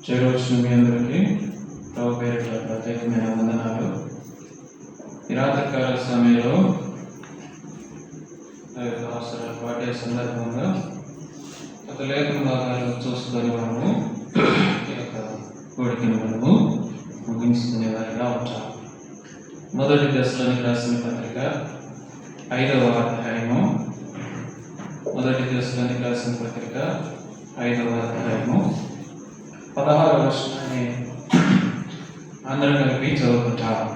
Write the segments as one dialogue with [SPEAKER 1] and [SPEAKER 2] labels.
[SPEAKER 1] చేరవచ్చిన మీ అందరికీ ప్రభు పేరిట ప్రత్యేకమైన వందనాలు. ఈ రాత్రికాల సమయంలో పాడే సందర్భంగా ఒక లేఖన భాగాలు చూసుకొని మనము ఈ యొక్క కోరికను మనము ముగించుకునే వారిగా ఉంటాము. మొదటి దశలోనికి రాసిన పత్రిక 5వ అధ్యాయము, మొదటి దశలోనికి రాసిన పత్రిక 5వ అధ్యాయము 16వ వచనాన్ని అందరం కలిపి చదువుకుంటాము.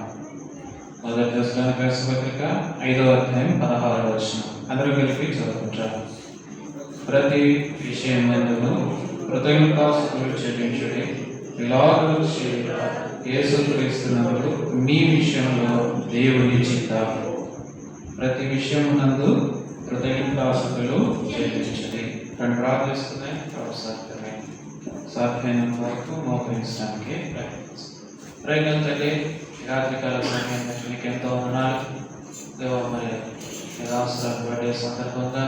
[SPEAKER 1] మొదటి దశలోనికి రాసిన పత్రిక 5వ అధ్యాయం 16వ వచనం అందరూ కలిపి చదువుకుంటాము. ప్రతి విషయం యందును కృతజ్ఞతాస్తుతులు చెల్లించుడి, ఇలాగూ చేయుట యేసుక్రీస్తునందు మీ విషయంలో దేవుని చిత్తం. ప్రతి విషయమునందు కృతజ్ఞతాస్తుతులు చెల్లించుడి. కానీ ప్రార్థిస్తున్నాయి అవసరమే సాధ్యమైనంత వరకు మోకరించడానికి ప్రయత్నించండి. తల్లి, రాత్రికాల సమయం మీకు ఎంతో వందనాలు దేవా. మరి అవసరాలు పడే సందర్భంగా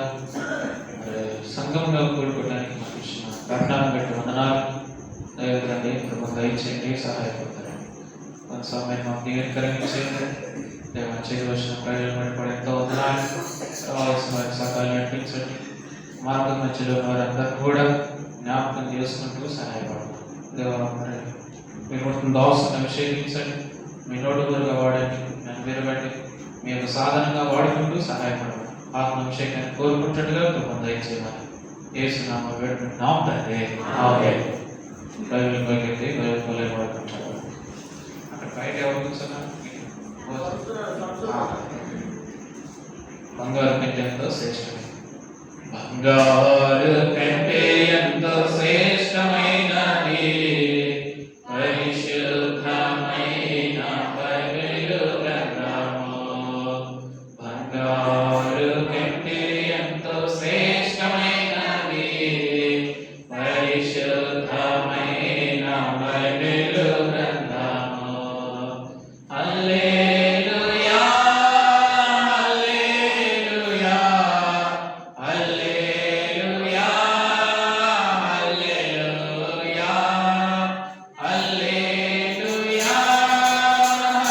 [SPEAKER 1] సంఘంలో కూడుకోవడానికి మాకు ఇచ్చిన కర్ణాన్ని బట్టి వందనాలు. దయచేయండి, కృప దయచేయండి, సహాయపడతారండి. కొంత సమయం మాకు నివేదికరించేయండి. దేవ చేయవలసిన ప్రయోజనం పడి ఎంతో వందనాలు. కావాల్సిన వారి సకాలు నడిపించండి. మార్గం మధ్యలో వారందరూ కూడా జ్ఞాపకం చేసుకుంటూ సహాయపడతారు. దేవ మరి మీరు దోషను అభిషేకించండి, మీ నోటుగా వాడండి, నన్ను విరగండి, మీ యొక్క సాధనంగా వాడుకుంటూ సహాయపడండి. ఆత్మాభిషేకాన్ని కోరుకుంటుగా కృప దయచేయమని యేసునామ వేడుకుంటున్నాం తండ్రి. ఆమేన్. బైబిల్ పైకి బైబిల్ వాడుకుంటారు. అక్కడ బయట ఎవరు కూర్చున్నారు? బంగారు కంటే ఎంతో శ్రేష్టమే. బంగారు కంటే ఎంతో శ్రేష్టమైనది పరిశుద్ధమైన బైబిల్ గ్రంథము. బంగారు కంటే ఎంతో శ్రేష్టమైనది పరిశుద్ధమైన బైబిల్ గ్రంథము. హల్లెలూయా, హల్లెలూయా, హల్లెలూయా, హల్లెలూయా, హల్లెలూయా, హల్లెలూయా,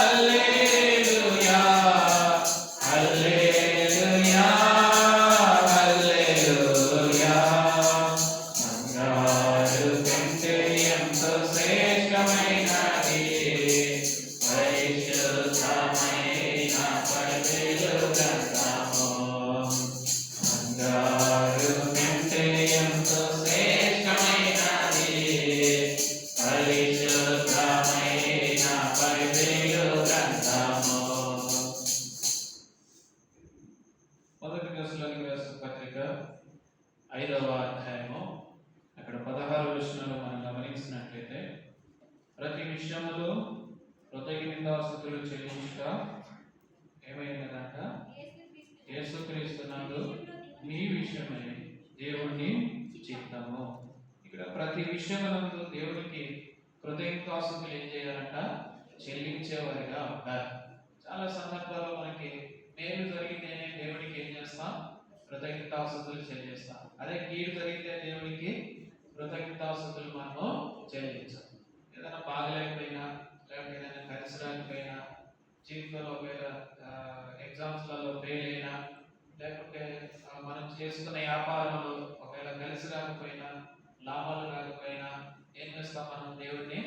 [SPEAKER 1] హల్లెలూయా, హల్లెలూయా. బంగారు కంటే ఎంతో శ్రేష్టమైనది పరిశుద్ధమైన బైబిల్ గ్రంథము. బంగారు కంటే ఎంతో శ్రేష్టమైనది పరిశుద్ధమైన బైబిల్ గ్రంథము. మొదటి దశలోనికి రాసిన పత్రిక 5వ అధ్యాయము అక్కడ 16వ వచనంలో మనం గమనించినట్లయితే, ప్రతి విషయములో కృతజ్ఞతాస్తుతులు చెల్లించుట ఏమైనదంట యేసుక్రీస్తునందు మీ విషయమై దేవుని చిత్తము. ఇక్కడ ప్రతి విషయమునందు దేవునికి కృతజ్ఞతాస్తుతులు ఏం చేయాలంట? చెల్లించేవారిగా ఉంటారు. చాలా సందర్భాల్లో మనకి మేలు జరిగితేనే దేవునికి ఏం చేస్తాం? కృతజ్ఞతాస్తుతులు చెల్లిస్తాం. అదే కీడు జరిగితే దేవునికి కృతజ్ఞతాస్తుతులు మనము చెల్లించాం. ఏదైనా బాగలేకపోయినా, లేకపోతే ఏదైనా కలిసి రాకపోయినా, జీవితంలో ఒకవేళ ఎగ్జామ్స్లలో ఫెయిల్ అయినా, లేకపోతే మనం చేసుకున్న వ్యాపారంలో ఒకవేళ కలిసి రాకపోయినా, లాభాలు రాకపోయినా ఏం చేస్తాం? మనం దేవుడిని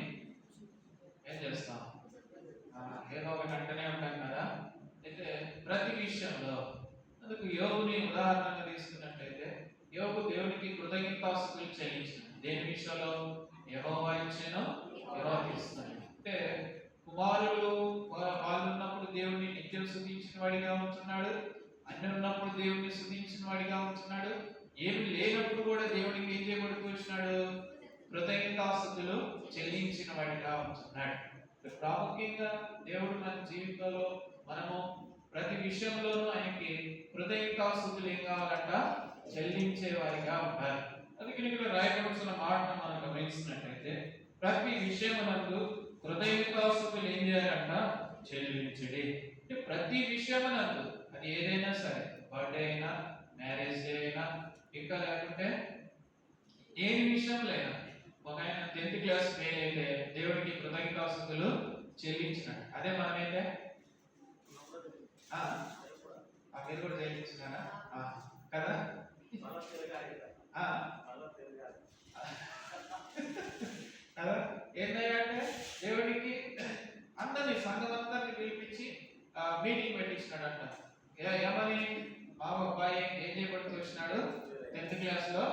[SPEAKER 1] ఏం చేస్తాం? ఏదో ఒకటి అంటూనే ఉంటాం కదా. అయితే ప్రతి విషయంలో అందుకు యోగుని ఉదాహరణగా తీసుకున్నట్లయితే, యోగు దేవునికి కృతజ్ఞతాస్తుతులు చెల్లించాడు. దేని విషయంలో? యెహోవా ఇచ్చెను, యెహోవా ఇస్తున్నాడు. అంటే కుమారులు వాళ్ళు ఉన్నప్పుడు దేవుడిని నిత్యం స్తుతించిన వాడిగా ఉంటున్నాడు, అన్ని ఉన్నప్పుడు దేవుడిని స్తుతించిన వాడిగా ఉంటున్నాడు. ఏమి లేనప్పుడు కూడా దేవుడికి ఏం చేయబడుతూ వచ్చినాడు? కృతజ్ఞతాస్తుతులు చెల్లించిన వాడిగా ఉంటున్నాడు. ప్రాముఖ్యంగా దేవుడు మన జీవితంలో మనము ప్రతి విషయంలోనూ ఆయనకి కృతజ్ఞతాస్తుతులు ఏం కావాలంట? చెల్లించే వారిగా ఉంటారు. అందుకే ఇక్కడ రాయబడుతున్న మాటను మనం గమనించినట్లయితే, ప్రతి విషయమునందు కృతజ్ఞతాస్తుతులు ఏం చేయాలంట? చెల్లించుడి. అంటే ప్రతి విషయమునందు, అది ఏదైనా సరే, బర్త్డే అయినా, మ్యారేజ్ డే అయినా, ఇంకా లేకుంటే దేని విషయంలో అయినా ఒక ఆయన 10th క్లాస్ ఫెయిల్ అయితే దేవుడికి కృతజ్ఞతాస్తుతులు చెల్లించినాడు. అదే మనమైతే మీరు కూడా చెల్లించినారా కదా? కదా ఏంటంటే దేవుడికి అందరినీ సంఘం అందరినీ పిలిపించి మీటింగ్ పెట్టించినాడు అంట. ఏమని? మా అబ్బాయి ఏం చేయబడుతూ వచ్చినాడు, 10th క్లాస్ లో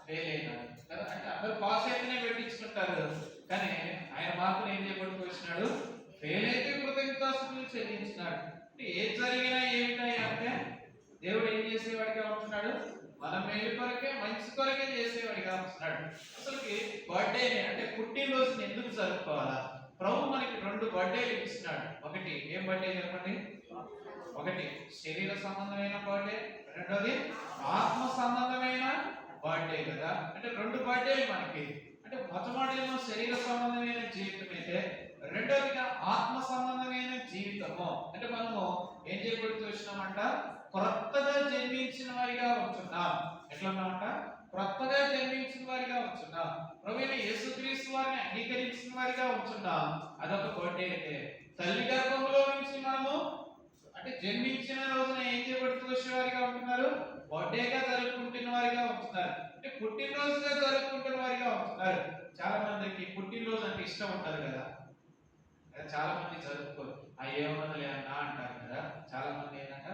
[SPEAKER 1] ఫెయిల్ అయినాడు కదా. అంటే అందరు పాస్ అయితేనే పెట్టించుకుంటారు, కానీ ఆయన మాత్రం ఏం చేయబడుతూ వచ్చినాడు, ఫెయిల్ అయితే కృతజ్ఞతాస్తుతులు చెల్లించినాడు. ఏది జరిగినా ఏమిటాయి అంటే దేవుడు ఏం చేసేవాడిగా ఉంటున్నాడు, మన మేలు కొరకే మంచి కొరకే చేసేవాడిగా ఉంటున్నాడు. అసలుకి బర్త్డే అంటే పుట్టినరోజుని ఎందుకు జరుపుకోవాలా? ప్రభు మనకి 2 బర్త్డేలు ఇస్తున్నాడు. ఒకటి ఏం బర్త్డే చెప్పండి? ఒకటి శరీర సంబంధమైన బర్త్డే, రెండోది ఆత్మ సంబంధమైన బర్త్డే కదా. అంటే 2 బర్త్డేలు మనకి. అంటే మొట్టమొదటిలో శరీర సంబంధమైన జీవితం అయితే, రెండోదిగా ఆత్మ సంబంధమైన జీవితము. అంటే మనము ఏం చేయబడుతూ వచ్చినామంట, కొత్తగా జన్మించిన వారిగా ఉంటున్నాం. ఎట్లా ఉన్నామంట? కొత్తగా జన్మించిన వారిగా ఉంటున్నాం. ప్రభువైన యేసుక్రీస్తు వారిని అంగీకరించిన వారిగా ఉంటున్నాం. అదొక బర్త్డే. అయితే తల్లి గర్భంలో నుంచి మనము అంటే జన్మించిన రోజున ఏం చేయబడుతూ వచ్చే వారిగా ఉంటున్నారు, బర్త్డేగా జరుపుకుంటున్న వారిగా ఉంటున్నారు. అంటే పుట్టినరోజుగా జరుపుకుంటున్న వారిగా ఉంటున్నారు. చాలా మందికి పుట్టినరోజు అంటే ఇష్టం ఉంటుంది కదా. చాలా మంది జరుపుకోరు. ఏమున్నదిలే అన్నా అంటారు కదా. చాలా మంది ఏంటంట,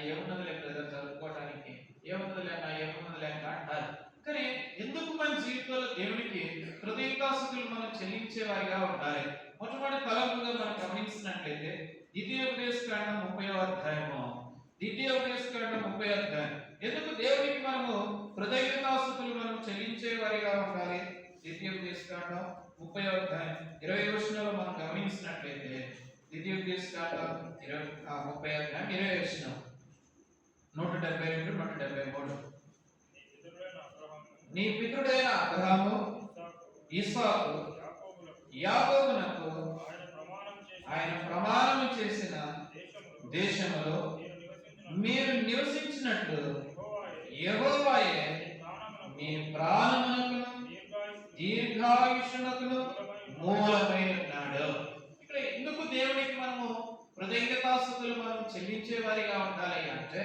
[SPEAKER 1] ఏమున్నదిలే బ్రదర్ జరుపుకోవడానికి, ఏమున్నదిలే అన్నా, ఏమున్నదిలే అన్నా అంటారు. కానీ ఎందుకు మన జీవితంలో దేవునికి కృతజ్ఞతాస్తుతులు మనం చెల్లించే వారిగా ఉండాలి? మొట్టమొదటి తలంపుగా మనం గమనించినట్లయితే ద్వితీయోపదేశకాండం 30వ అధ్యాయము. ద్వితీయోపదేశకాండం 30వ అధ్యాయం. ఎందుకు దేవునికి మనము కృతజ్ఞతాస్తుతులు మనం చెల్లించే వారిగా ఉండాలి? ద్వితీయోపదేశకాండం 30వ అధ్యాయం 20వ వచనంలో మనం గమనించినట్లయితే ద్వితీయోపదేశకాండం 30వ అధ్యాయం 20వ వచనం 172 173. నీ పితరుడైన అబ్రహాము, ఇస్సాకు, యాకోబునకు ఆయన ప్రమాణం చేసిన దేశములో మీరు నివసించినట్లు యెహోవాయే మీ ప్రాణమునకును దీర్ఘాయుష్యునకును మూలమై ఉన్నాడు. ఇక్కడ ఎందుకు దేవునికి మనము కృతజ్ఞతాస్తుతులు మనం చెల్లించే వారిగా ఉండాలి అంటే,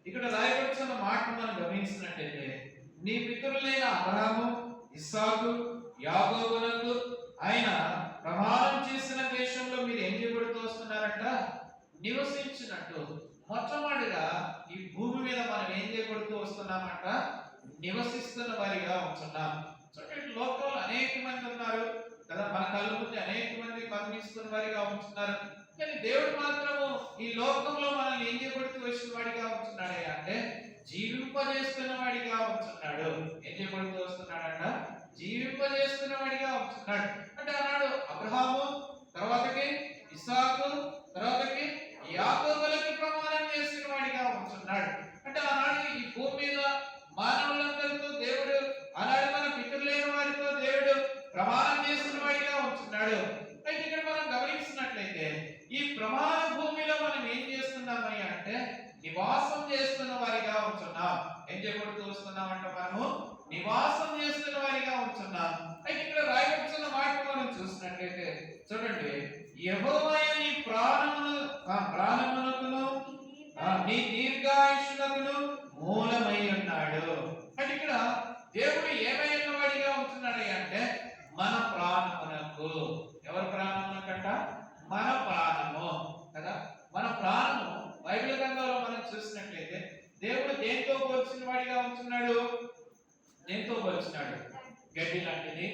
[SPEAKER 1] ఇక్కడ రాయబడుతున్న మాట మనం గమనించినట్లయితే, నీ పితరులైన అబ్రహాము, ఇస్సాకు, యాకోబులకు ఆయన ప్రమాణం చేసిన దేశంలో మీరు ఏం చేయబడుతూ వస్తున్నారంట, నివసించినట్టు. మొట్టమొదటిగా ఈ భూమి మీద మనం ఏం చేయబడుతూ వస్తున్నామంట, నివసిస్తున్న వారిగా ఉంటున్నాం. చూడండి, లోకంలో అనేక మంది ఉన్నారు కదా, మన కళ్ళ ముందు అనేక మంది కనిపిస్తున్న వారిగా ఉంటున్నారు. కానీ దేవుడు మాత్రము ఈ లోకంలో మనల్ని ఏం చేయబడుతూ వచ్చిన వాడిగా ఉంటున్నాడే అంటే, జీవింపజేస్తున్న వాడిగా ఉంటున్నాడు. ఏం చేయబడుతూ వస్తున్నాడంట, జీవింపజేస్తున్న వాడిగా ఉంటున్నాడు. అంటే ఆనాడు అబ్రహాము, తర్వాతకి ఇస్సాకు, తర్వాతకి యాకోబులకి ప్రమాణం చేసిన వాడిగా ఉంటున్నాడు. అంటే ఆనాడు ఈ భూమి మీద మానవులందరితో దేవుడు, ఆనాడు మన పితరులైన వారితో దేవుడు ప్రమాణం చేస్తున్న వాడిగా ఉంటున్నాడు. అయితే ఇక్కడ మనం గమనించినట్లయితే ఈ ప్రమాణ భూమిలో మనం ఏం చేస్తున్నామని అంటే, నివాసం చేస్తున్న వారిగా ఉంటున్నాం. ఏం చేయబడుతూ వస్తున్నాం అంటే, మనము నివాసం చేస్తున్న వారిగా ఉంటున్నాం. అయితే ఇక్కడ రాయబడుతున్న మాట మనం చూసినట్లయితే చూడండి, యెహోవాయే నీ ప్రాణమునకును నీ దీర్ఘాయుష్యునకును మూలమై ఉన్నాడు. అంటే ఇక్కడ దేవుడు ఏమై ఉన్నవాడిగా ఉంటున్నాడు అంటే, మన ప్రాణమునకు. ఎవరి ప్రాణమునకంట? మన ప్రాణము కదా. మన ప్రాణము బైబిల్ గ్రంథంలో మనం చూసినట్లయితే దేవుడు దేంతో పోల్చిన వాడిగా ఉంటున్నాడు? దేంతో పోల్చినాడు? గడ్డి లాంటిది,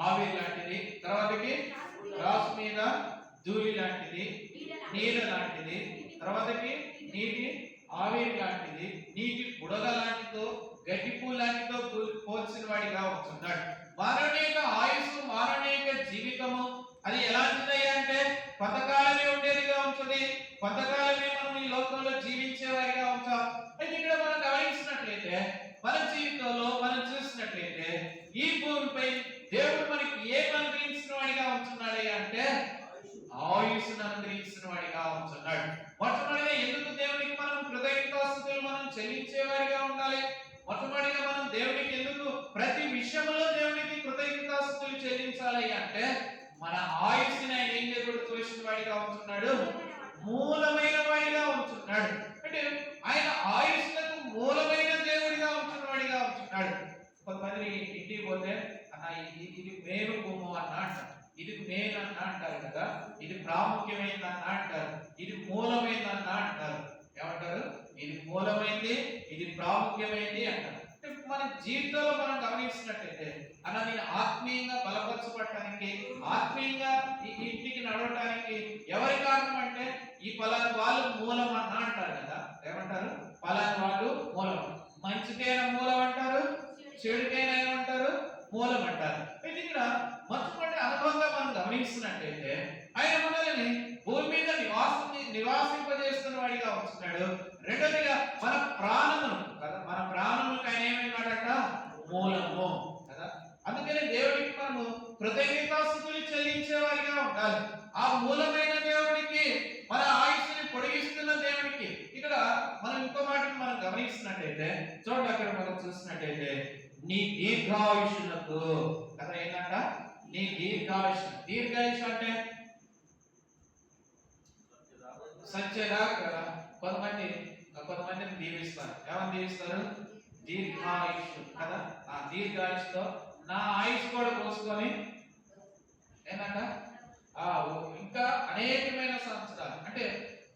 [SPEAKER 1] ఆవిరి లాంటిది, తర్వాతకి రాసు మీద ధూళి లాంటిది, నీళ్ళ లాంటిది, తర్వాతకి నీటి ఆవిరి లాంటిది, నీటి బుడగ లాంటిదో, గడ్డి పూ లాంటిదో పోల్చిన వాడిగా ఉంటున్నాడు. మానవునిక ఆయుసు, మానవునిక జీవితము అది ఎలాంటిది అంటే కొంతకాలమే ఉండేదిగా ఉంటుంది. కొంతకాలమే మనం ఈ లోకంలో జీవించే వారిగా ఉంటాం. అయితే ఇక్కడ మనం గమనించినట్లయితే మన జీవితంలో మనం చూసినట్లయితే ఈ భూమిపై దేవుడు మనకి ఏం అనుగ్రహించిన వాడిగా ఉంటున్నాడు అంటే, ఆయుష్ను అనుగ్రహించిన వాడిగా ఉంటున్నాడు. మొట్టమొదటిగా ఎందుకు దేవునికి మనం కృతజ్ఞతాస్తుతులు మనం చెల్లించే వారిగా ఉండాలి? మొట్టమొదటిగా మనం దేవునికి ఎందుకు ప్రతి విషయంలో దేవునికి కృతజ్ఞతాస్తుతులు అంటే మన ఆయుష్ని ఆయన ఏం చేయకూడదు తోసిన వాడిగా ఉంటున్నాడు, మూలమైన వాడిగా ఉంటున్నాడు. అంటే ఆయన ఆయుష్లకు మూలమైన దేవుడిగా ఉంటున్నవాడిగా ఉంటున్నాడు. కొంతమంది ఇంటికి పోతే అన్న ఇది మేలు భూము అన్న అంటారు, ఇది మేలు అన్న అంటారు కదా, ఇది ప్రాముఖ్యమైనదన్న అంటారు, ఇది మూలమైనదన్న అంటారు. ఏమంటారు? ఇది మూలమైంది, ఇది ప్రాముఖ్యమైంది అంటారు. మన జీవితంలో మనం గమనించినట్టయితే అన్న నేను ఆత్మీయంగా బలపరచబడటానికి, ఆత్మీయంగా ఈ ఇంటికి నడవటానికి ఎవరి కారణం అంటే ఈ పలాని వాళ్ళు మూలం అన్న అంటారు కదా. ఏమంటారు? పలాని వాళ్ళు మూలం. మంచికైనా మూలం అంటారు, చెడుకైనా ఏమంటారు? మూలం అంటారు. అయితే ఇక్కడ మొట్టమొదటి అనుభవంగా మనం గమనిస్తున్నట్టయితే ఆయన మనల్ని భూమి మీద నివాసింపజేస్తున్న వాడిగా ఉంటున్నాడు. రెండోదిగా మన ప్రాణమును కదా, మన ప్రాణములకు ఆయన ఏమైనాడట? మూలము కదా. అందుకని దేవుడికి మనము కృతజ్ఞతాస్తుతులు చెల్లించే వారిగా ఉండాలి. ఆ మూలమైన దేవుడికి, మన ఆయుష్ని పొడిగిస్తున్న దేవుడికి. ఇక్కడ మనం ఇంకో మాటను మనం గమనిస్తున్నట్టయితే చూడండి, అక్కడ మనం చూసినట్టయితే నీ దీర్ఘాయుషులకు కదా. ఏంటంట? నీ దీర్ఘాయుష్. దీర్ఘాయుష్ అంటే సత్యదా కదా. కొంతమందిని దీవిస్తారు. ఏమని దీవిస్తారు? దీర్ఘాయుష్ కదా. ఆ దీర్ఘాయుష్తో నా ఆయుష్ కూడా పోసుకొని ఏంటంట ఇంకా అనేకమైన సంవత్సరాలు. అంటే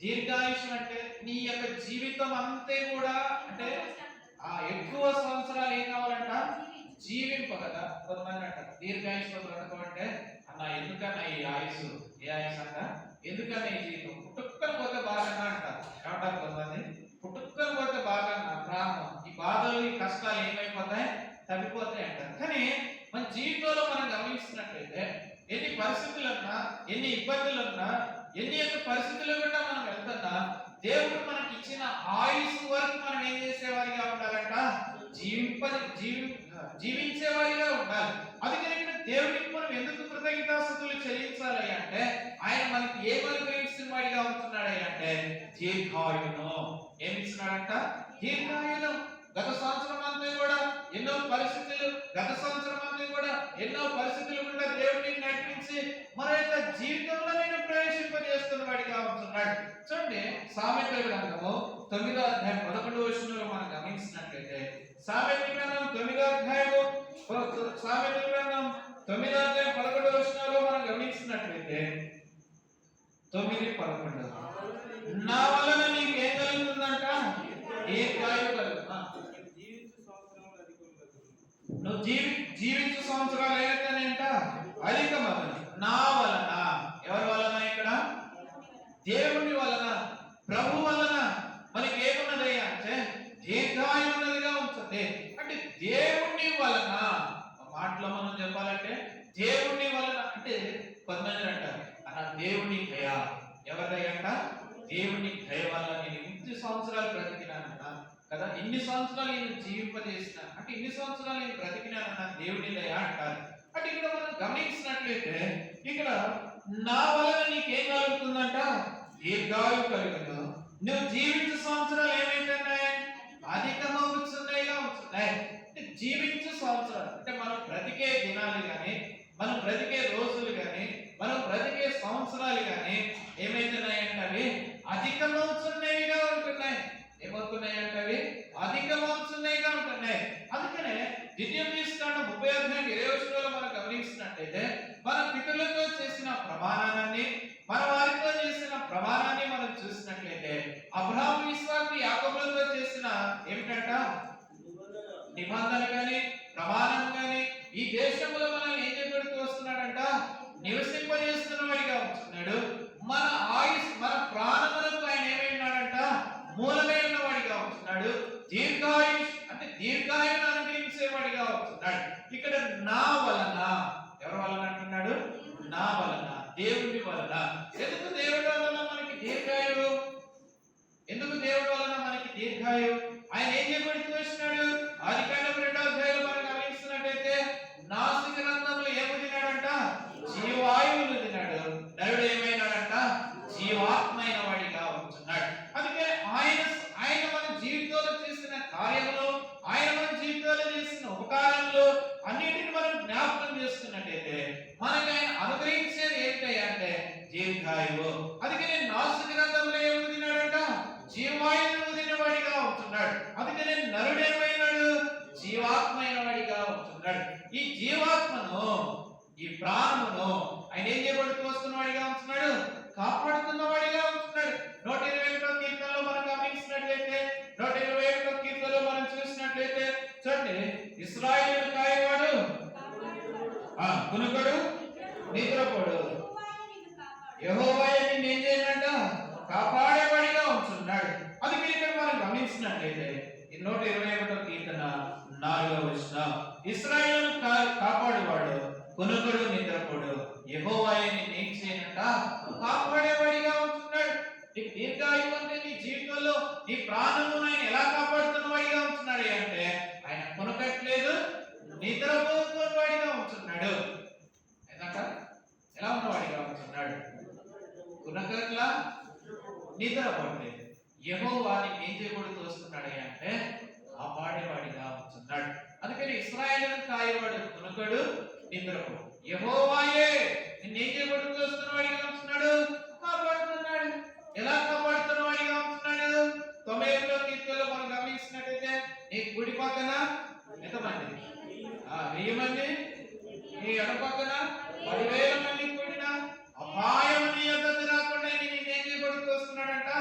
[SPEAKER 1] దీర్ఘాయుష్ అంటే నీ యొక్క జీవితం అంతే కూడా అంటే ఎక్కువ సంవత్సరాలు ఏం కావాలంట? జీవింప కదా. కొంతమంది అంటారు దీర్ఘాయుష్ బ్రతకమంటే అన్న ఎందుకన్నా ఈ ఆయుష్, ఏ ఆయుష్ అంట, ఎందుకన్నా ఈ జీవితం, పుట్టుక్కని పోతే బాగా అంటారు. ఏమంటారు కొంతమంది? పుట్టుక్కని పోతే బాగా ప్రాణం, ఈ బాధలు ఈ కష్టాలు ఏమైపోతాయి? తగ్గిపోతాయి అంటారు. కానీ మన జీవితంలో మనం గమనిస్తున్నట్లయితే ఎన్ని పరిస్థితులున్నా, ఎన్ని ఇబ్బందులున్నా, ఎన్ని యొక్క పరిస్థితులు కూడా మనం వెళ్తున్నా దేవుడు మనకి ఇచ్చిన ఆయుష్ వరకు మనం ఏం చేసేవారిగా ఉండాలంట? జీవించేవారిగా ఉండాలి. అందుకని ఇక్కడ దేవుడికి మనం ఎందుకు కృతజ్ఞతాస్తుతులు చెల్లించాలి అంటే ఆయన మనకి ఏం అనుగ్రహిస్తున్న వాడిగా ఉంటున్నాడు అంటే దీర్ఘాయును. ఏమి ఇస్తున్నాడంట? దీర్ఘాయును. గత సంవత్సరం అంతా కూడా ఎన్నో పరిస్థితులు కూడా దేవుడిని నడిపించి మన యొక్క జీవితంలో నేను ప్రవేశింపజేస్తున్న వాడిగా ఉంటున్నాడు. చూడండి, సామెతల గ్రంథము 9వ అధ్యాయం 11వ వచనంలో మనం గమనించినట్లయితే సామెతల గ్రంథం 9వ అధ్యాయం 11వ వచనంలో మనం గమనించినట్లయితే 9:11 నా వలన నీకు ఏం కలుగుతుందంట? దీర్ఘాయువు కలుగుతుంది. నువ్వు జీవించు సంవత్సరాలు ఏదైతేనేంట అధికమని. నా వలన, ఎవరి వలన? ఇక్కడ దేవుని వలన, ప్రభు వలన మనకి ఏమున్నది అంటే దీర్ఘాయువున్నదిగా ఉంటుంది. అంటే దేవుని వలన, మాటలో మనం చెప్పాలంటే దేవుని వలన అంటే కొంతమంది అంటారు అన్న దేవుని దయ. ఎవరి దయ అంట? దేవుని దయ వల్ల నేను ఇన్ని సంవత్సరాలు బ్రతికినానన్న కదా, ఇన్ని సంవత్సరాలు నేను జీవింపజేసిన అంటే ఇన్ని సంవత్సరాలు నేను బ్రతికినానన్న దేవుని దయ అంటారు. అంటే ఇక్కడ మనం గమనించినట్లయితే ఇక్కడ నా వలన నీకేం కలుగుతుందంట? దీర్ఘాయువు కలుగుతుంది. నువ్వు జీవించే సంవత్సరాలు ఏమైతున్నాయి? అధికమవుతున్నాయిగా ఉంటున్నాయి. జీవించే సంవత్సరాలు అంటే మనం బ్రతికే దినాలు కానీ, మనం బ్రతికే రోజులు కానీ, మనం బ్రతికే సంవత్సరాలు కానీ ఏమైతున్నాయంటే అవి అధికమవుతున్నాయిగా ఉంటున్నాయి. ఏమవుతున్నాయంటే అవి అధికమవుతున్నాయిగా ఉంటున్నాయి. అందుకనే ద్వితీయోపదేశకాండం 30వ అధ్యాయం 20వ వచనంలో మనం గమనించినట్లయితే మన పితరులతో చేసిన ప్రమాణాన్ని, మన వారితో చేసిన ప్రమాణాన్ని మనం చూసినట్లయితే అబ్రహాము, ఇస్సాకు, యాకోబులతో చేసిన ఏమిటంట? నిబంధన కానీ, ప్రమాణం కానీ ఈ దేశంలో మనల్ని ఏం చేయబడుతూ వస్తున్నాడంట? నివసింపజేస్తున్న వాడిగా ఉంటున్నాడు. మన ఆయుష్, మన ప్రాణములకు ఆయన ఏమైనాడంట? మూలమే ఉన్నవాడిగా ఉంటున్నాడు. దీర్ఘాయుష్ అంటే దీర్ఘాయువును అనుగ్రహించేవాడిగా ఉంటున్నాడు. ఇక్కడ నా వలన, ఎవరి వలన అంటున్నాడు? నా వలన, దేవుడి వలన. ఎందుకు దేవుడి వలన మనకి దీర్ఘాయువు? ఎందుకు దేవుడి వలన మనకి దీర్ఘాయువు? ఆయన ఏం చేయబడుతూ వచ్చినాడు? ఆదికాండం 2వ అధ్యాయంలో మనం గమనిస్తున్నట్టయితే నాసిక రంధ్రములు ఏమి తిన్నాడంట? జీవాయువును తిన్నాడు. నరుడు ఏమైనాడంట? జీవాత్మైన వాడిగా ఉంటున్నాడు. అందుకే ఆయన మన జీవితంలో చేసిన కార్యములు, ఆయన మన జీవితంలో చేసిన ఉపకారములు అన్నిటిని మనం జ్ఞాపకం చేసుకున్నట్టయితే మనకి ప్రాణమును ఆయన ఏం చేయబడుతూ వస్తున్నవాడిగా ఉంటున్నాడు, కాపాడుతున్నవాడిగా ఉంటున్నాడు. 121వ కీర్తనలో మనం గమనించినట్లయితే, 121వ కీర్తనలో మనం చూసినట్లయితే చూడండి, ఇశ్రాయేలు కాయవాడు కునుకడు నిద్రపోడు, యెహోవాయే నిన్ను ఏం చేయనంట, కాపాడేవాడిగా ఉంటున్నాడు. అందుకే ఇక్కడ మనం గమనించినట్లయితే ఈ 121వ కీర్తన 4వ వచనం, ఇశ్రాయేలును కాపాడేవాడు కునుకడు నిద్రపోడు, యెహోవాయే నిన్ను ఏం చేయనంట, కాపాడేవాడిగా ఉంటున్నాడు. నీ దీర్ఘాయువు అంటే నీ జీవితంలో నీ ప్రాణమును ఆయన ఎలా కాపాడుతున్నవాడిగా ఉంటున్నాడు అంటే, ఆయన కొనకట్లేదు, నిద్రపోతున్నవాడిగా ఉంటున్నాడు. ఎందుకంట ఎలా ఉన్నవాడిగా ఉంటున్నాడు, కొనకట్లా నిద్రపోవట్లేదు. యెహోవాని ఏం చేయబడుతూ వస్తున్నాడు అంటే, కాపాడేవాడిగా ఉంటున్నాడు. అందుకని ఇశ్రాయేలును కాయవాడు కొనకడు నిద్రపోడు, యెహోవాయే నిన్ను ఏం చేయబడుతూ వస్తున్నవాడిగా ఉంటున్నాడు, కాపాడుతున్నాడు. ఎలా కాపాడుతున్నవాడిగా ఉంటున్నాడు? 91వ కీర్తనలో మనం గమనించినట్లయితే, నీ కుడి పక్కన ఎంతమంది, 1000 మంది, నీ ఎడ పక్కన 10,000 మంది కూడిన అపాయం నీ యొద్దకు రాకుండా నిన్ను ఏం చేయబడుతూ వస్తున్నాడంట,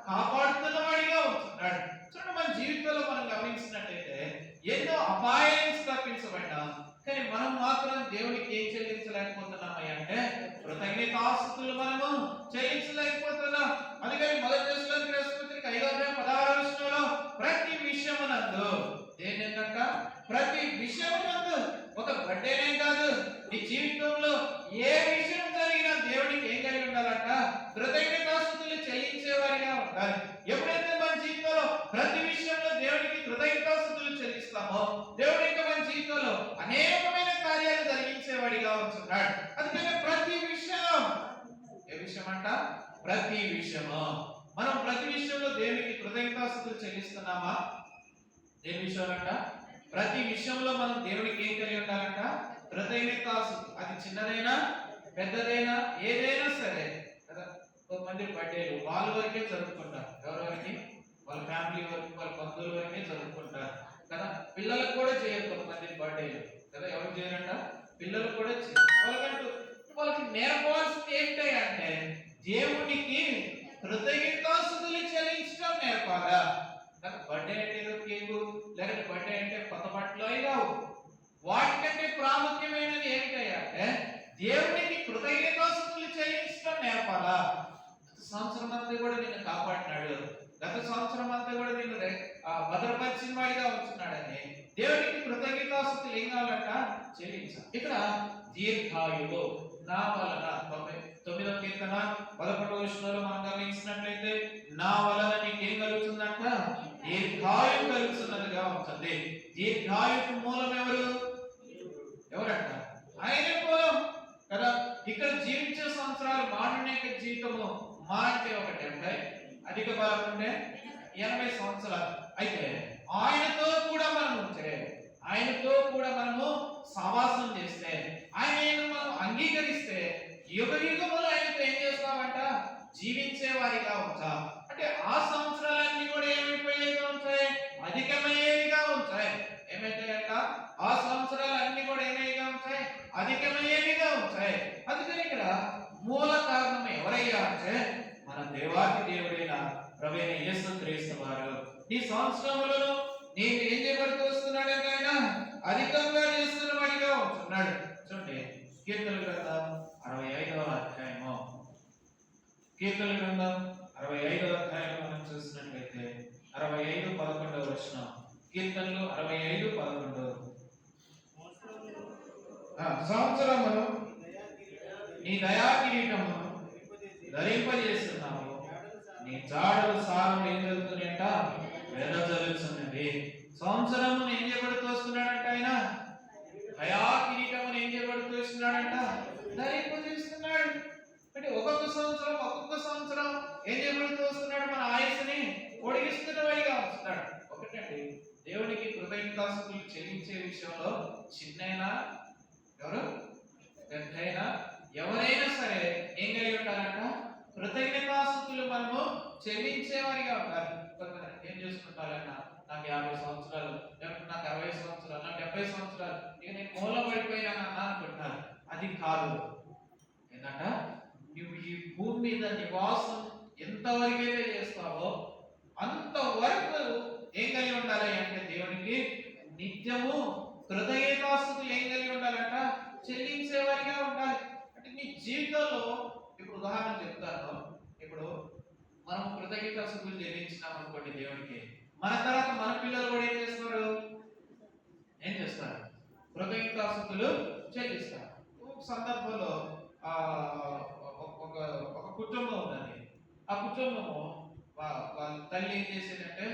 [SPEAKER 1] కాపాడుతున్నవాడిగా ఉంటున్నాడు. చూడండి, మన జీవితంలో మనం గమనించినట్లయితే ఎన్నో అపాయం నుంచి తప్పించబడ్డా, కానీ మనం మాత్రం దేవునికి ఏం చెల్లించలేకపోతున్నామా అంటే, కృతజ్ఞతాస్తుతులు మనము చెల్లించలేకపోతున్నాం. అందుకని మొదటి దశలోని రాష్ట్రపత్రిక 5వ అధ్యాయం 16వ వచనంలో ప్రతి విషయమునందు ఏంటంట, ప్రతి విషయమునందు, ఒక బర్త్డేనే కాదు, నీ జీవితంలో ఏ విషయం జరిగినా దేవుడికి ఏం కలిగి ఉండాలంట, కృతజ్ఞతాస్తుతులు చెల్లించేవారిగా ఉండాలి. ఎప్పుడైతే మన జీవితంలో ప్రతి విషయంలో దేవుడికి కృతజ్ఞతాస్తుతులు చెల్లిస్తామో, దేవుడి యొక్క మన జీవితంలో అనేకమైన కార్యాలు జరిగించేవాడిగా ఉంటున్నాడు. అందుకని ప్రతి విషయం, ఏ విషయం అంట, ప్రతి విషయము, మనం ప్రతి విషయంలో దేవునికి కృతజ్ఞతాస్తుతులు చెల్లిస్తున్నామా? దేని విషయంలో అంట, ప్రతి విషయంలో మనం దేవునికి ఏం కలిగి ఉండాలంట, కృతజ్ఞతాస్తుతులు. అది చిన్నదైనా పెద్దదైనా ఏదైనా సరే కదా. కొంతమంది బర్త్డేలు వాళ్ళ వరకే జరుపుకుంటారు, ఎవరి వరకు, వాళ్ళ ఫ్యామిలీ వరకు, వాళ్ళ బంధువుల వరకే జరుపుకుంటారు కదా. పిల్లలకు కూడా చేయరు కొంతమంది బర్త్డేలు కదా, ఎవరు చేయరంట, పిల్లలు కూడా చేయరు. వాళ్ళకి నేర్పవలసింది ఏంటి అంటే, దేవునికి కృతజ్ఞతాస్తుతులు చెల్లించడం నేర్పాలా. బర్త్డే అంటే ఏదో కేకు, లేకపోతే బర్త్డే అంటే కొత్త బట్టలు అవి కావు. వాటికంటే ప్రాముఖ్యమైనది ఏమిటంటే, దేవునికి కృతజ్ఞతాస్తుతులు చెల్లించడం నేర్పాలా. సంవత్సరం అంతా కూడా నిన్ను కాపాడినాడు, గత సంవత్సరం అంతా కూడా నిన్ను భద్రపరిచిన వాడిగా ఉంటున్నాడని దేవునికి కృతజ్ఞతాస్తుతులు ఏం కావాలంట, చెల్లించాలి. ఇక్కడ దీర్ఘాయువు నా వలన, 99వ కీర్తన 11వ వచనంలో మనం గమనించినట్లయితే, నా వలన నీకేం కలుగుతుందంట, దీర్ఘాయువు కలుగుతున్నదిగా ఉంటుంది. దీర్ఘాయువుకు మూలం ఎవరంట, ఆయనే మూలం కదా. ఇక్కడ జీవించే సంవత్సరాలు, మానవుని యొక్క జీవితము మా అంటే ఒక 70, అధిక బలం ఉంటే 80 సంవత్సరాలు. అయితే ఆయనతో కూడా మనం ఉంటే, ఆయనతో కూడా మనము సహవాసం చేస్తే, ఆయన మనం అంగీకరిస్తే, యుగ యుగములు ఆయనతో ఏం చేస్తామంట, జీవించే వారిగా ఉంటాం. అంటే ఆ సంవత్సరాలన్నీ కూడా ఏమైపోయేగా ఉంటాయి, అధికమయ్యేవిగా ఉంటాయి. ఏమైతాయంట, ఆ సంవత్సరాలన్నీ కూడా ఏమైగా ఉంటాయి, అధికమయ్యేవిగా ఉంటాయి. అందుకని ఇక్కడ మూల కారణం ఎవరయ్యా అంటే, మన దేవాది దేవుడైన ప్రభువైన యేసుక్రీస్తు వారు. ఈ సంవత్సరములను నీకు ఏం చేయబడుతూ వస్తున్నాడంటే, ఆయన అధికంగా చేస్తున్న వాడిగా ఉంటున్నాడు. చూడండి, కీర్తన గ్రంథం 65వ అధ్యాయము, కీర్తన గ్రంథం 65వ అధ్యాయంలో మనం చూసినట్లయితే 65:11 వచనం, కీర్తనలు 65:11, సంవత్సరమును నీ దయా కిరీటమును ధరింపజేస్తున్నావు, నీ జాడలు సారం ఏం జరుగుతుందంట, వెదజల్లుతున్నది. సంవత్సరము ఏం చేయబడుతూ వస్తున్నాడంట, ఆయన దయా కిరీటమును ఏం చేయబడుతూ వస్తున్నాడంట, ధరింపజేస్తున్నాడు. అంటే ఒక్కొక్క సంవత్సరం ఏం చేయబడుతూ వస్తున్నాడు, మన ఆయుస్సుని పొడిగిస్తున్న వాడిగా వస్తున్నాడు. ఒకటండి, దేవునికి కృతజ్ఞతాస్తుతులు చెల్లించే విషయంలో చిన్నైనా ఎవరు, పెద్దైనా ఎవరైనా సరే ఏం కలిగి ఉంటారంట, కృతజ్ఞతాస్తుతులు మనము చెల్లించేవారిగా ఉంటారు. ఏం చేసుకుంటారన్న, నాకు 50 సంవత్సరాలు, లేకపోతే నాకు 60 సంవత్సరాలు, నాకు 70 సంవత్సరాలు, ఇక నేను మూల పడిపోయినా అనుకుంటున్నారు. ఆ అది కాదు. ఏంటంట, నువ్వు ఈ భూమి మీద నివాసం ఎంతవరకైతే చేస్తావో అంతవరకు ఏం కలిగి ఉండాలి అంటే దేవునికి నిత్యము కృతజ్ఞతాస్తుతులు ఏం కలిగి ఉండాలంట, చెల్లించేవారిగా ఉండాలి. అంటే నీ జీవితంలో ఇప్పుడు ఉదాహరణ చెప్తాను. ఇప్పుడు మనం కృతజ్ఞతాస్తుతులు చెల్లించినాం అనుకోండి దేవునికి, మన తర్వాత మన పిల్లలు కూడా ఏం చేస్తారు? కృతజ్ఞతాస్తుతులు చెల్లిస్తారు. ఒక సందర్భంలో ఒక కుటుంబం ఉన్నది. ఆ కుటుంబము వాళ్ళ తల్లి ఏం చేసేదంటే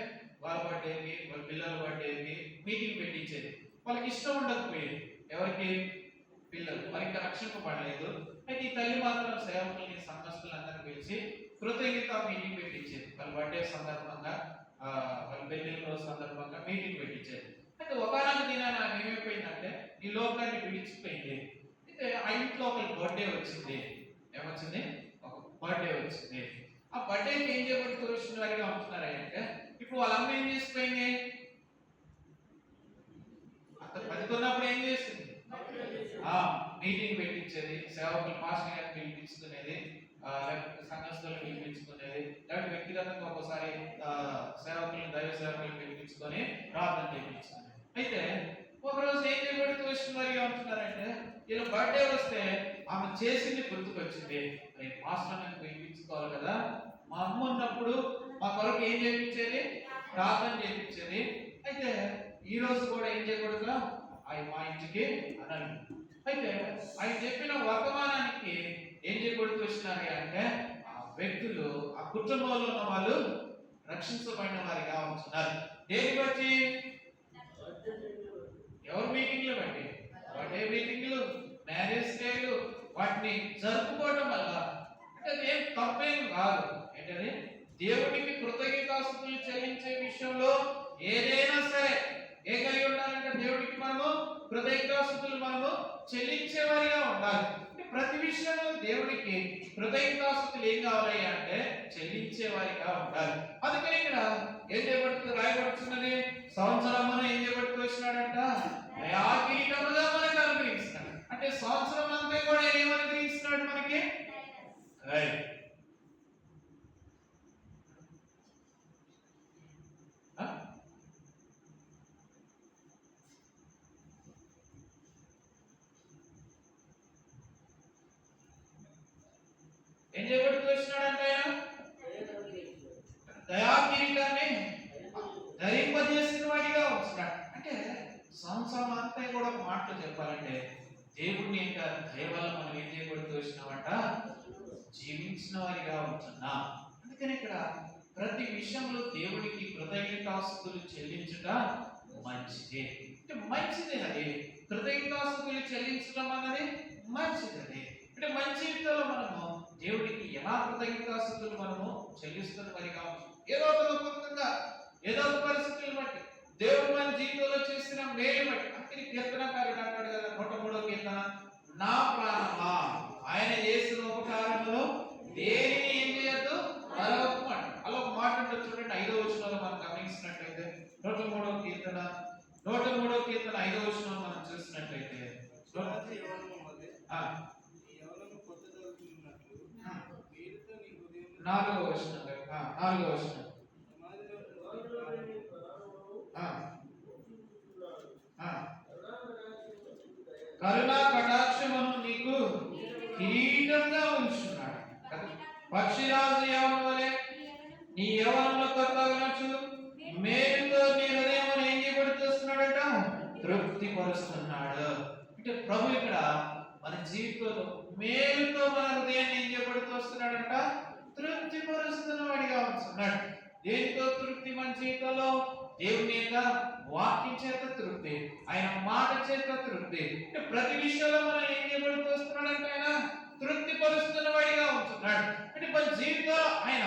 [SPEAKER 1] వాళ్ళ బర్త్డేకి, వాళ్ళ పిల్లల బర్త్డేకి మీటింగ్ పెట్టించేది. వాళ్ళకి ఇష్టం ఉండకపోయేది, ఎవరికి? పిల్లలు. మరి ఇంకా రక్షింపబడలేదు. అయితే ఈ తల్లి మాత్రం సేవకుల్ని, సంఘస్థులందరినీ పిలిచి కృతజ్ఞత మీటింగ్ పెట్టించేది. వాళ్ళ బర్త్డే సందర్భంగా, వాళ్ళ పెళ్లి రోజు సందర్భంగా మీటింగ్ పెట్టించేది. అయితే ఒకనొక దినాన ఏమైపోయిందంటే ఈ లోకాన్ని పిలిచిపోయింది. అయితే ఆ ఇంట్లో ఒక బర్త్డే వచ్చింది. ఏమొచ్చింది? ఒక బర్త్డే వచ్చింది. ఆ బర్త్డేకి ఏం చేయబడుతూ వచ్చిన వారిగా ఉంటున్నారు అంటే, ఇప్పుడు వాళ్ళ అమ్మ ఏం చేసిపోయింది? అంత బతికున్నప్పుడు ఏం చేస్తుంది? మీటింగ్ పెట్టించేది, సేవకులు పాస్టర్ గారిని పిలిపించుకునేది, సంఘస్థులను పిలిపించుకునేది, లేకపోతే వ్యక్తిగతంగా ఒకసారి సేవకులను, దైవ సేవకులను పిలిపించుకొని ప్రార్థన చేయించుకునేది. అయితే ఒకరోజు ఏం చేయబడుతూ వచ్చిన వారిగా ఉంటున్నారంటే, వీళ్ళ బర్త్డే వస్తే ఆమె చేసింది గుర్తుకొచ్చింది. మాస్టర్ నేను పిలిపించుకోవాలి కదా, మా అమ్మ ఉన్నప్పుడు మా కొరకు ఏం చేయించేది? ప్రార్థన చేయించేది. అయితే ఈ రోజు కూడా ఏం చేయకూడదు, మా ఇంటికి అనాలి. అయితే ఆయన చెప్పిన వర్తమానానికి ఏం చేయకూడదు వచ్చినారు అంటే, ఆ వ్యక్తులు, ఆ కుటుంబంలో ఉన్న వాళ్ళు రక్షించబడిన వారిగా ఉంటున్నారు. దేని బట్టి? ఎవరు మీటింగ్లు బట్టి? బర్త్డే మీటింగ్లు, మ్యారేజ్ డేలు, వాటిని జరుపుకోవడం వల్ల. అంటే అదేం తప్పేం కాదు. ఏంటది? దేవుడికి కృతజ్ఞతాస్తుతులు చెల్లించే విషయంలో ఏదైనా సరే ఏ కలిగి ఉండాలంటే, దేవుడికి మనము కృతజ్ఞతాస్తుతులు మనము చెల్లించేవారిగా ఉండాలి. అంటే ప్రతి విషయంలో దేవుడికి కృతజ్ఞతాస్తుతులు ఏం కావాలి అంటే చెల్లించేవారిగా ఉండాలి. అందుకని ఇక్కడ ఏం చేయబడుతుంది? రాయబడుతున్నది, సంవత్సరమున ఏం చేయబడుతూ వచ్చినాడంట? దయాకిరీటముగా మనకు అనుగ్రహిస్తున్నాడు. అంటే సంవత్సరం అంతా కూడా ఏమని అనుగ్రహిస్తున్నాడు మనకి? ఏం చేయబడుతూ వచ్చినాడంట? ఆయన దయాకిరీటాన్ని ధరింపజేసిన వాడిగా వస్తున్నాడు. అంటే సంవత్సరం అంతా కూడా ఒక మాటలు చెప్పాలంటే, దేవుడిని యొక్క దయ వల్ల మనం ఏం చేయబడుతూ వచ్చినామంట? జీవించిన వారిగా ఉంటున్నాం. అందుకని ఇక్కడ ప్రతి విషయంలో దేవుడికి కృతజ్ఞతాస్తుతులు చెల్లించుట మంచిది. అంటే మంచిదే అది. కృతజ్ఞతాస్తుతులు చెల్లించడం అన్నది మంచిది. అంటే మన జీవితంలో మనము దేవుడికి ఎలా కృతజ్ఞతాస్తుతులు మనము చెల్లిస్తున్న వారిగా ఉంటాం. ఏదో ఒక రూపంగా, ఏదో ఒక పరిస్థితులను బట్టి, దేవుడు మన జీవితంలో చేసిన మేలు బట్టి. అంటే కీర్తనకారుడు అంటాడు కదా, 103వ కీర్తన, నా ప్రాణమా ఆయన చేసిన ఉపకారములు దేనిని ఏం చేయొద్దు, మరొక మాట. అలా ఒక మాట ఉంటుంది చూడండి, 5వ వచనంలో మనం గమనించినట్లయితే, 103వ కీర్తన 5వ వచనం మనం చూసినట్లయితే, 4వ వచనం, 4వ వచనం, కరుణా కటాక్షమును నీకు కిరీటంగా ఉంచున్నాడు. పక్షిరాజు యవనం వలె నీ యవనంలో కొత్తగనొచ్చు, మేలుతో నీ హృదయం ఏం చేయబడుతున్నాడట? తృప్తి పరుస్తున్నాడు. అంటే ప్రభు ఇక్కడ మన జీవితంలో మేలుతో మన హృదయాన్ని ఏం చేయబడుతూ వస్తున్నాడంట? తృప్తి పరుస్తున్న వాడిగా ఉంటున్నాడు. దేనితో తృప్తి మన జీవితంలో? దేవుని యొక్క వాక్యం చేత తృప్తి, ఆయన మాట చేత తృప్తి. అంటే ప్రతి విషయంలో మనం ఏం చేయబడుతూ వస్తున్నాడంటే ఆయన తృప్తి పరుస్తున్న వాడిగా ఉంటున్నాడు. అంటే మన జీవితంలో ఆయన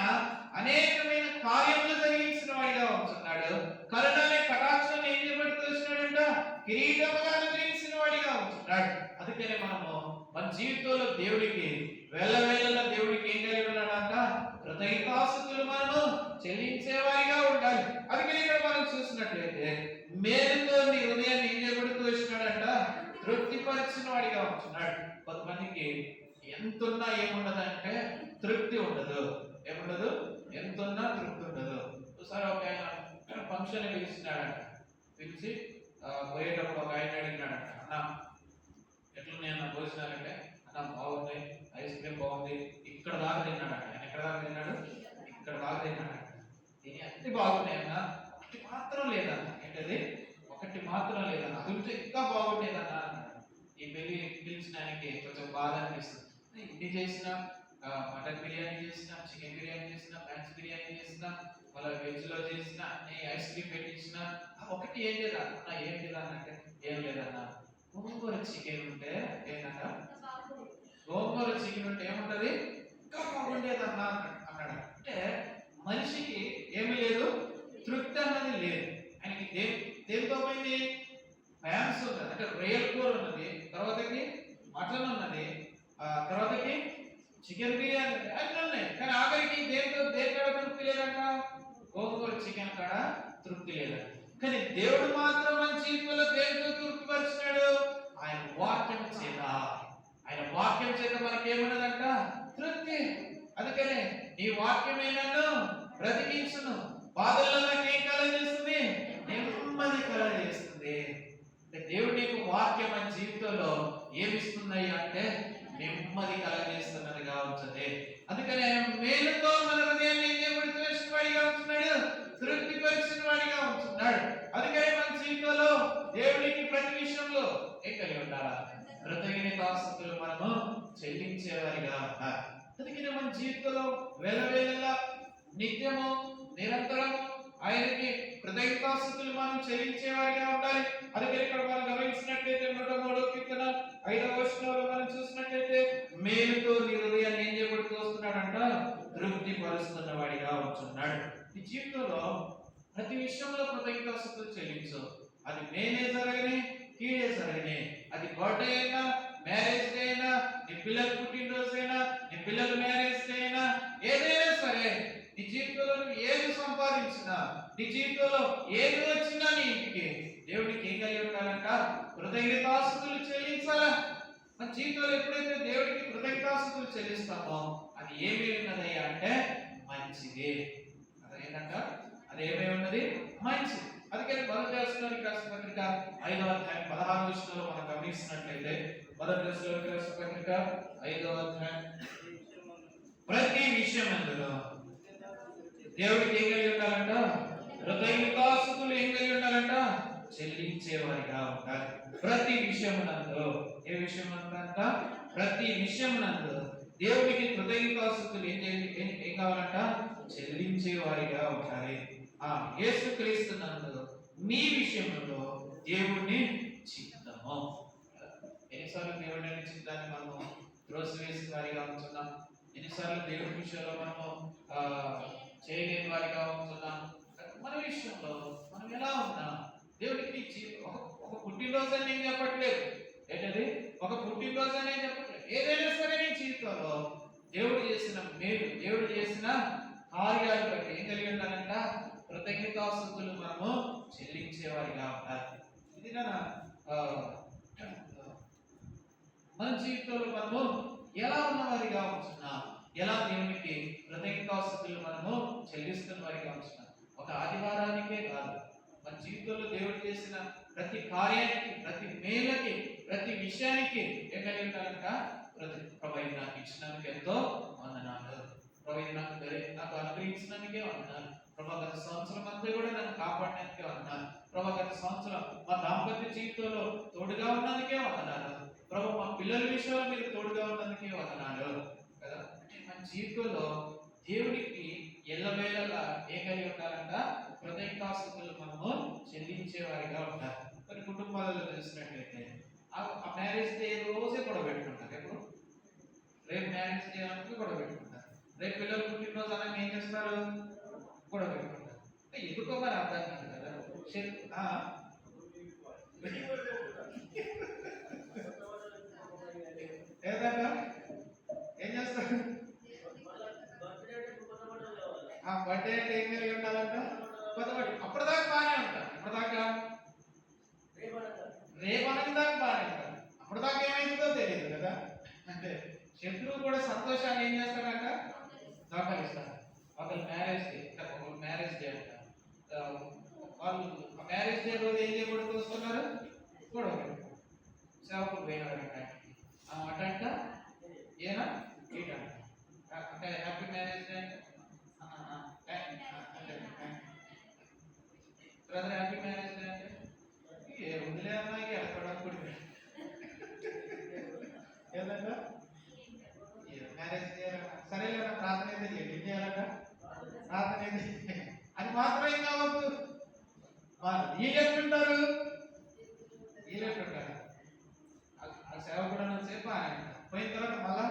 [SPEAKER 1] అనేకమైన కార్యములు జరిగించిన వాడిగా ఉంటున్నాడు. కరుణనే కటాక్షాన్ని ఏం చేయబడుతూ వస్తున్నాడంట? కిరీటముగా అనుగ్రహించిన వాడిగా ఉంటున్నాడు. అందుకనే మనము మన జీవితంలో దేవుడికి వేళవేళలా దేవుడికి ఏం కలిగి ఉన్నాడంట? కృతజ్ఞతాస్తుతులు మనము చెల్లించేవారిగా ఉండాలి. అందుకని ఇక్కడ మనం చూసినట్లయితే మేలుతో నీ హృదయాన్ని ఏం చేయబడుతూ వచ్చినాడంట? తృప్తిపరిచిన వాడిగా ఉంటున్నాడు. దేవునికి ఎంతున్నా ఏముండదంటే తృప్తి ఉండదు. ఏముండదు? ఎంతున్నా తృప్తి ఉండదు. ఒకసారి ఒక ఆయన ఫంక్షన్ పిలిచినాడంట. పిలిచి పోయేటప్పుడు ఒక ఆయన అడిగినాడంట, అన్న ఎట్లున్నాయి అన్న భోజనాలంటే, అన్న బాగున్నాయి, ఐస్ క్రీమ్ బాగుంది, ఇక్కడ దాకా తిన్నాడంట. ఆయన ఎక్కడ దాకా తిన్నాడు? ఇక్కడ దాకా తిన్నాడంట. తిని అన్ని బాగున్నాయి అన్న, ఒకటి మాత్రం లేదన్న. ఏంటది? ఒకటి మాత్రం లేదన్న, అది ఉంటే ఇంకా బాగుండేదన్న అన్నాడు. ఈ పెళ్లి పిలిచిన ఆయనకి కొంచెం బాధ అనిపిస్తుంది. ఇన్ని చేసిన, మటన్ బిర్యానీ చేసిన, చికెన్ బిర్యానీ చేసిన, ఫ్రాన్స్ బిర్యానీ చేసిన, మళ్ళీ వెజ్ లో చేసిన, అన్ని ఐస్ క్రీమ్ పెట్టించిన, ఒకటి ఏం లేదా అన్న? ఏం లేదా అంటే ఏం లేదన్న, గోంగూర చికెన్ ఉంటే ఏంటంట, గోంగూర చికెన్ ఉంటే ఏముంటది? ఇంకా బాగుండేదన్న అన్నాడు. అంటే మనిషికి ఏమీ లేదు, తృప్తి అన్నది లేదు. ఆయనకి దేనితో పోయింది? ఫ్యాన్స్ ఉన్నది, అంటే రొయ్యల కూర ఉన్నది, తర్వాతకి మటన్ ఉన్నది, తర్వాతకి చికెన్ బిర్యానీ అన్నీ ఉన్నాయి. కానీ ఆఖరికి దేని కాడ తృప్తి లేదంట? గోంగూర చికెన్ కాడ తృప్తి లేదంట. కానీ దేవుడు మాత్రం మన జీవితంలో దేనితో తృప్తిపరిచినాడు? ఆయన వాక్యం చేత. ఆయన వాక్యం చేత మనకి ఏమన్నదంట? తృప్తి. అందుకనే నీ వాక్యమే నన్ను బ్రతికించును, బాధల్లో నాకు ఏం కలగజేస్తుంది? నెమ్మది కలగజేస్తుంది. దేవుడు నీకు వాక్యం మన జీవితంలో ఏమిస్తుంది అంటే నెమ్మది కలగజేస్తున్నదిగా ఉంచదే. అందుకని ఆయన మేలుతో మన హృదయాన్ని చేసిన వాడిగా ఉంటున్నాడు, తృప్తిపరిచిన వాడిగా ఉంటున్నాడు. అందుకని మన జీవితంలో దేవునికి ప్రతి విషయంలో ఏం కలిగి ఉండాలా? కృతజ్ఞతాస్తుతులు మనము చెల్లించేవారిగా ఉండాలి. అందుకని మన జీవితంలో వేళవేళలా నిత్యము నిరంతరము ఆయనకి కృతజ్ఞతాస్తుతులు మనం చెల్లించేవారిగా ఉండాలి. అందుకని ఇక్కడ మనం గమనించినట్లయితే 103వ కీర్తన 5వ వచనంలో మనం చూసినట్లయితే మేలుతో నీ హృదయాన్ని ఏం చేయబడుతూ వస్తున్నాడంట? తృప్తి పరుస్తున్న వాడిగా ఉంటున్నాడు. ఈ జీవితంలో ప్రతి విషయంలో కృతజ్ఞతాస్తుతులు చెల్లించు. అది మేలే జరగని, కీడే జరగని, అది బర్త్డే అయినా, మ్యారేజ్ డే అయినా, నీ పిల్లల పుట్టినరోజు అయినా, నీ పిల్లల మ్యారేజ్ డే అయినా, ఏదైనా సరే నీ జీవితంలో ఏది సంపాదించినా, నీ జీవితంలో ఏది వచ్చినా నీ ఇంటికి దేవుడికి ఏం కలిగి ఉండాలంట? కృతజ్ఞతాస్తుతులు చెల్లించాలా. మన జీవితంలో ఎప్పుడైతే దేవుడికి కృతజ్ఞతాస్తుతులు చెల్లిస్తామో అది ఏమేమి ఉన్నదయ్యా అంటే మంచిది. అదేంటంట? అది ఏమేమి ఉన్నది? మంచిది. అందుకని మొదటి దశలోని రాసిన పత్రిక 5వ అధ్యాయం 16వ వచనంలో మనం గమనిస్తున్నట్లయితే, మొదటి దశలోని రాసిన పత్రిక 5వ అధ్యాయం ప్రతి విషయం అందులో దేవుడికి ఏం కలిగి ఉండాలంట? కృతజ్ఞతాస్తుతులు ఏం కలిగి ఉండాలంట? చెల్లించేవారిగా ఉండాలి. ప్రతి విషయమునందు, ఏ విషయమునంత? ప్రతి విషయమునందు దేవుడికి కృతజ్ఞతాస్తుతులు ఏం కావాలంట? చెల్లించేవారిగా ఉండాలి. యేసుక్రీస్తు నందు మీ విషయంలో దేవుడిని చిత్తము. ఎన్నిసార్లు దేవుడిని చిత్తాన్ని మనము త్రోసివేసిన వారిగా ఉంటున్నాం? ఎన్నిసార్లు దేవుడి విషయంలో మనము చేయలేని వారిగా ఉంటున్నాం? మన విషయంలో మనం ఎలా ఉన్నాం? దేవుడికి ఒక పుట్టినరోజు అని నేను చెప్పట్లేదు. ఏంటది? ఒక పుట్టినరోజు అని నేను చెప్పట్లేదు. ఏదైనా సరే నీ జీవితంలో దేవుడు చేసిన మేలు, దేవుడు చేసిన కార్యాలు బట్టి ఏం కలిగి ఉండాలంట? కృతజ్ఞతాస్తుతులు మనము చెల్లించేవారిగా ఉండాలి. ఇది మన జీవితంలో మనము ఎలా ఉన్నవారిగా ఉంటున్నాం? ఎలా దేవునికి కృతజ్ఞతాస్తుతులు మనము చెల్లిస్తున్న వారిగా ఉంటున్నాం? ఒక ఆదివారానికే కాదు, మన జీవితంలో దేవుడు చేసిన ప్రతి కార్యానికి, ప్రతి మేలకి, ప్రతి విషయానికి ఏం కలిగి ఉండాలంట? ప్రభు నాకు ఇచ్చినందుకు ఎంతో వందనాలు, ప్రభు నాకు అనుగ్రహించినందుకే వందనాలు, ప్రభు గత సంవత్సరం అంతా కూడా నన్ను కాపాడడానికి వందనాలు, ప్రభు గత సంవత్సరం మా దాంపత్య జీవితంలో తోడుగా ఉన్నందుకే వందనాలు, ప్రభు మా పిల్లల విషయంలో మీరు తోడుగా ఉన్నందుకే వందనాలు కదా. అంటే మన జీవితంలో దేవుడికి ఎల్లవేళలా ఏం కలిగి ఉండాలంట? కృతజ్ఞతాస్తుతులు మనము చెల్లించేవారిగా ఉండాలి. కొన్ని కుటుంబాలలో తెలిసినట్లయితే ఆ మ్యారేజ్ డే రోజే గొడవ పెట్టుకుంటారు. ఎప్పుడు? రేపు మ్యారేజ్ డే అనుకుని గొడవ పెట్టుకుంటారు. రేపు పిల్లలు పుట్టినరోజు అనగా ఏం చేస్తారు? గొడవ పెట్టుకుంటారు. ఎందుకో మరి అర్థం కాదు కదా. ఏదన్నా ఏం చేస్తారు? బర్త్డే అంటే ఏం కలిగి ఉండాలంట? కొత్తబడి. అప్పటిదాకా బాగానే ఉంటారు. ఇప్పటిదాకా రేపు అనగా దాకా బాగానే ఉంటారు. అప్పటిదాకా ఏమైందో తెలియదు కదా. అంటే శత్రువు కూడా సంతోషాన్ని ఏం చేస్తాడంట, దొంగలిస్తాడు. ఒకళ్ళు మ్యారేజ్ డే అంట, వాళ్ళు మ్యారేజ్ డే రోజు ఏం చేయకూడదు వస్తున్నారు, గొడవ సేవకుడు పోయినాడంట అటంట ఏనా ఏంటంట అంటే happy marriage day brother, happy marriage day అంటే ఏ ఉందిలే అన్నా ఎక్కడనుకుంటుంది ఏంటంట మ్యారేజ్ చేయాలట. సరేలేట ప్రార్థన అయితే చేయండి, ఏం చేయాలట ప్రార్థన అయితే అది మాత్రమే కావద్దు. వీళ్ళు ఎట్లుంటారు, వీళ్ళు ఎట్లుంటారు ఆ సేవకుడు సేపు ఆయన పోయిన తర్వాత మళ్ళా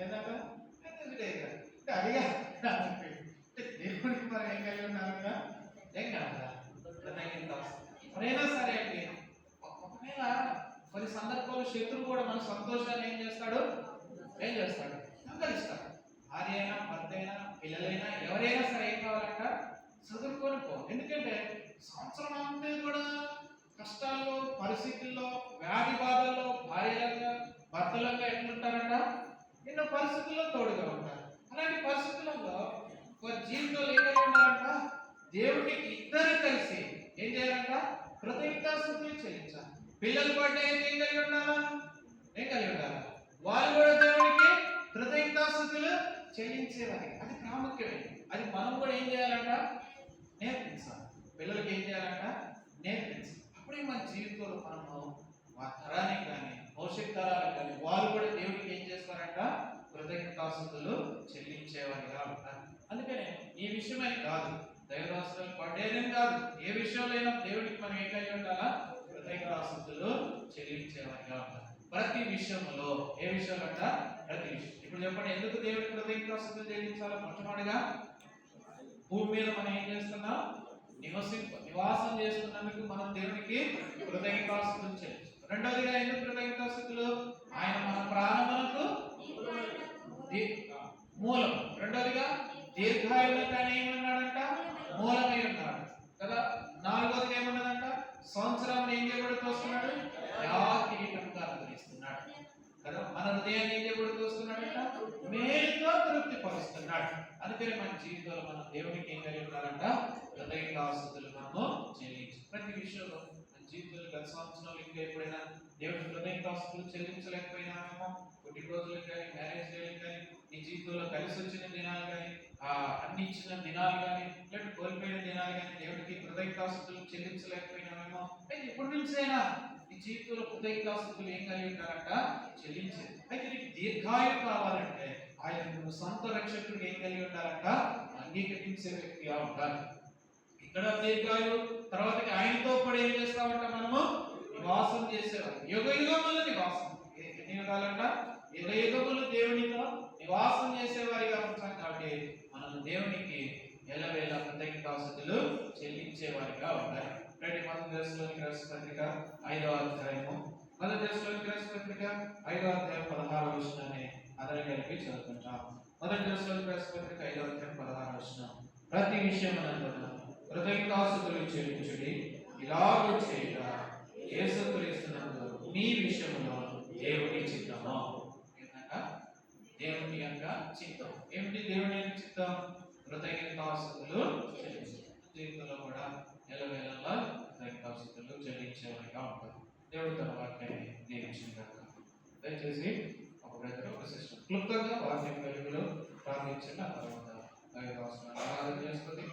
[SPEAKER 1] ఏంటంట అడిగా దేవుడికి మనం ఏం కలిగి ఉన్నాం కదా, ఏం కాదా ఎవరైనా సరే అండి. ఒకవేళ కొన్ని సందర్భాల్లో శత్రువు కూడా మన సంతోషాన్ని ఏం చేస్తాడు, దొంగలిస్తాడు. భార్య అయినా భర్త అయినా పిల్లలైనా ఎవరైనా సరే ఏం కావాలంట, చదువుకొని పో. ఎందుకంటే సంవత్సరం అంతా కూడా కష్టాల్లో, పరిస్థితుల్లో, వ్యాధి బాధల్లో భార్యలుగా భర్తలుగా ఎట్లుంటారంట, ఎన్నో పరిస్థితుల్లో తోడుగా ఉంటారు. అలాంటి పరిస్థితులలో వారి జీవితంలో ఏం కలిగి ఉండాలంట, దేవుడికి ఇద్దరు కలిసి ఏం చేయాలంట, కృతజ్ఞతాస్తుతులు చెల్లించాలి. పిల్లలు బర్త్డే అయితే ఏం కలిగి ఉండాలా, వాళ్ళు కూడా దేవుడికి కృతజ్ఞతాస్తుతులు చెల్లించేవారి. అది ప్రాముఖ్యమైనది. అది మనం కూడా ఏం చేయాలంట, నేర్పించాలి. పిల్లలకి ఏం చేయాలంట, నేర్పించాలి. అప్పుడే మన జీవితంలో మనము మా తరానికి కానీ భవిష్యత్ తరాలకు కానీ వాళ్ళు కూడా దేవుడికి ఏం చేస్తారంట, కృతజ్ఞతాస్తుతులు చెల్లించేవారిగా ఉంటారు. అందుకనే ఈ విషయమని కాదు, దైవదాసులు పడ్డేదని కాదు, ఏ విషయంలో దేవుడికి మనం ఏం కలిగి ఉండాలా, కృతజ్ఞతాస్తుతులు చెల్లించేవారిగా ఉంటారు. ప్రతి విషయంలో, ఏ విషయంలో అంట, ప్రతి విషయం. ఇప్పుడు చెప్పండి, ఎందుకు దేవుడికి కృతజ్ఞతాస్తుతులు చెల్లించాలో? మొట్టమొదటిగా భూమి మీద మనం ఏం చేస్తున్నాం, నివాసం చేస్తున్నందుకు మనం దేవునికి కృతజ్ఞతాస్తుతులు చెల్లించాలి. రెండోదిగా ఎందుకు కృతజ్ఞతాస్తుతులు, ఆయన మన ప్రాణములకు మూలం. రెండోదిగా దీర్ఘాయువులకని ఏమన్నాడంట, మూలమై ఉన్నాడు కదా. నాలుగోదిగా ఏమన్నదంట, సంవత్సరం ఏం చేయబడుతూ వస్తున్నాడు, కిరీటంగా అనుగ్రహిస్తున్నాడు కదా. మన హృదయాన్ని ఏం చేయబడుతూ వస్తున్నాడంట, మేలుతో తృప్తి పరుస్తున్నాడు. అందుకని మన జీవితంలో మనం దేవునికి ఏం కలిగి ఉండాలంట, కృతజ్ఞతాస్తుతులు మనము చెల్లించి ప్రతి విషయంలో మన జీవితంలో గత సంవత్సరాలు ఇంకా ఎప్పుడైనా దేవుడి కృతజ్ఞతాస్తుతులు చెల్లించలేకపోయినామేమో, పుట్టినరోజులకు కానీ మ్యారేజ్ డేలకు కానీ నీ జీవితంలో కలిసి వచ్చిన దినాలు కానీ అన్ని ఇచ్చిన దినాలు కానీ లేదా కోల్పోయిన దినాలు కానీ దేవుడికి కృతజ్ఞతాస్తుతులు చెల్లించలేకపోయినామేమో. అయితే ఇప్పటి నుంచైనా నీ జీవితంలో కృతజ్ఞతాస్తుతులు ఏం కలిగి ఉంటారంట, చెల్లించేది. అయితే నీకు దీర్ఘాయువు కావాలంటే ఆయన నువ్వు సొంత రక్షకుడికి ఏం కలిగి ఉండాలంట, అంగీకరించే వ్యక్తిగా ఉండాలి. ఇక్కడ దీర్ఘాయువు తర్వాత ఆయనతో కూడా ఏం చేస్తామంట, మనము నివాసం చేసేవారు. యుగ యుగముల నివాసం. ఎన్ని యుగాలంట, యుగ యుగములు దేవునితో నివాసం చేసేవారిగా ఉంటాం. కాబట్టి మనం దేవునికి ఎల్లవేళ కృతజ్ఞతాస్తుతులు చెల్లించేవారిగా ఉండాలి. మొదటి దశలోనికి రాసిన పత్రిక 5వ అధ్యాయము, మొదటి దశలోనికి రాసిన పత్రిక 5వ అధ్యాయం 16వ వచనాన్ని అందరం కలిపి చదువుకుంటాం. మొదటి దశలోనికి రాసిన పత్రిక 5వ అధ్యాయం 16వ వచనం, ప్రతి విషయమునందును కృతజ్ఞతాస్తుతులు చెల్లించుడి, ఇలాగూ చేయుట యేసుక్రీస్తునందు మీ విషయంలో దేవుని చిత్తము. ఏంటంట, దేవుని యొక్క చిత్తం. ఏమిటి దేవుని యొక్క చిత్తం? కృతజ్ఞతాస్తుతులు చెల్లించడం. జీవితంలో కూడా ఎల్లవేళలా కృతజ్ఞతాస్తుతులు చెల్లించేవారిగా ఉంటారు. దేవుడు తన వాక్యాన్ని దీవించిన. దయచేసి ఒక బ్రదర్, ఒక సిస్టర్ క్లుప్తంగా వాక్యం వెలుగులో ప్రార్థించిన తర్వాత దైవదాసులను ఆరాధన చేసుకొని